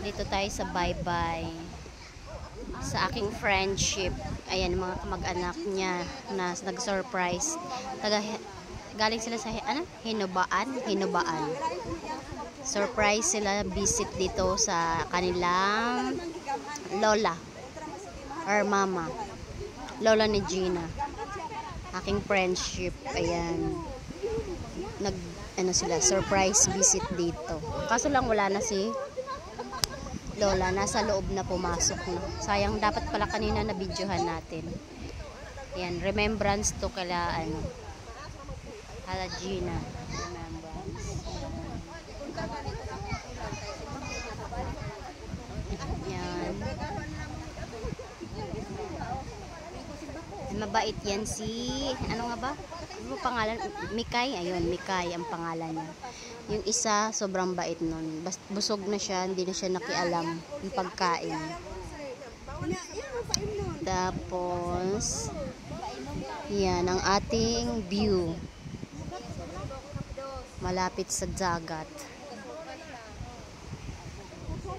Dito tayo sa bye-bye. Sa aking friendship. Ayan, mga kamag-anak niya na nag-surprise. Galing sila sa Hinubaan. Surprise sila visit dito sa kanilang lola or mama. Lola ni Gina. Aking friendship. Ayan. Sila, surprise visit dito. Kaso lang wala na si Lola, nasa loob na pumasok na. Sayang, dapat pala kanina na videohan natin. Yan, remembrance to kala Hala Gina. Remembrance. Yan. Mabait yan si, ano nga ba? Ano pangalan? Mikay. Ayun, Mikay ang pangalan niya. Yung isa, sobrang bait nun. Busog na siya, hindi na siya nakialam yung pagkain. Tapos, yan, ang ating view. Malapit sa dagat.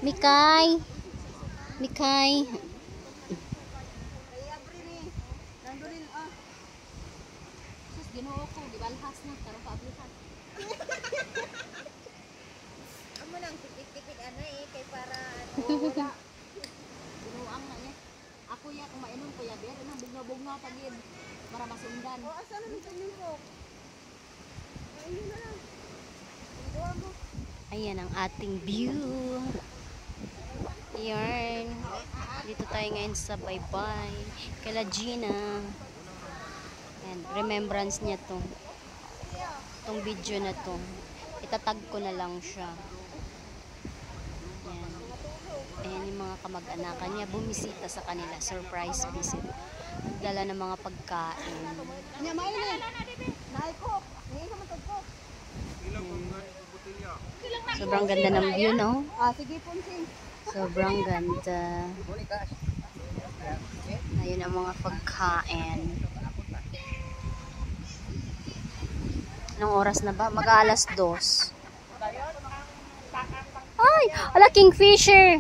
Mikay! Mikay! Ginoo ko, gibalhas na, karong paablihan. Amo nang tipid-tipid kay para wala. Ginuang na niya. Ako ya kung mainom ko ya ber nang bunga-bunga pagid para masundan. O asa na mitanin ko? Ayun na lang. Mo. Ayan ang ating view. Yarn. Dito tayo ngayon sa bye-bye. Kala Gina. Ayan, remembrance niya to. Itong video na to. Itatag ko na lang siya. Ayan. Ayan yung mga kamag-anakan niya. Bumisita sa kanila. Surprise visit. Nagdala ng mga pagkain. Sobrang ganda ng view, no? Sobrang ganda. Ayun ang mga pagkain. Anong oras na ba? Mag-aalas 2. Ay! Ala, kingfisher!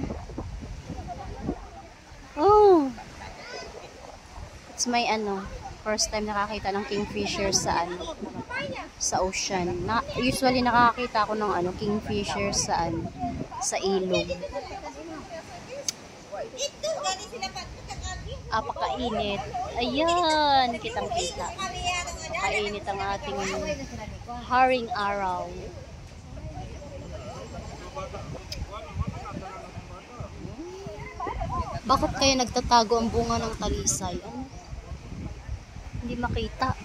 Oh! It's my first time nakakita ng kingfisher sa sa ocean. Usually nakakita ako ng kingfisher sa ilog. Apakainit. Ayan, kitang-kita. Kainit ang ating haring araw. Bakit kaya nagtatago ang bunga ng talisay? Hindi makita.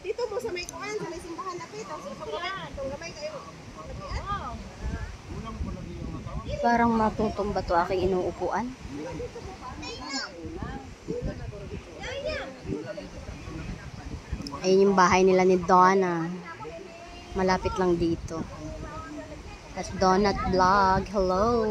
Dito mo sa may kuan, sa may simbahan na pito, sa pagkawan, itong gamay kayo. Parang matutumba to aking inuupuan. Ayun yung bahay nila ni Donna. Malapit lang dito. That's Donut Vlog. Hello!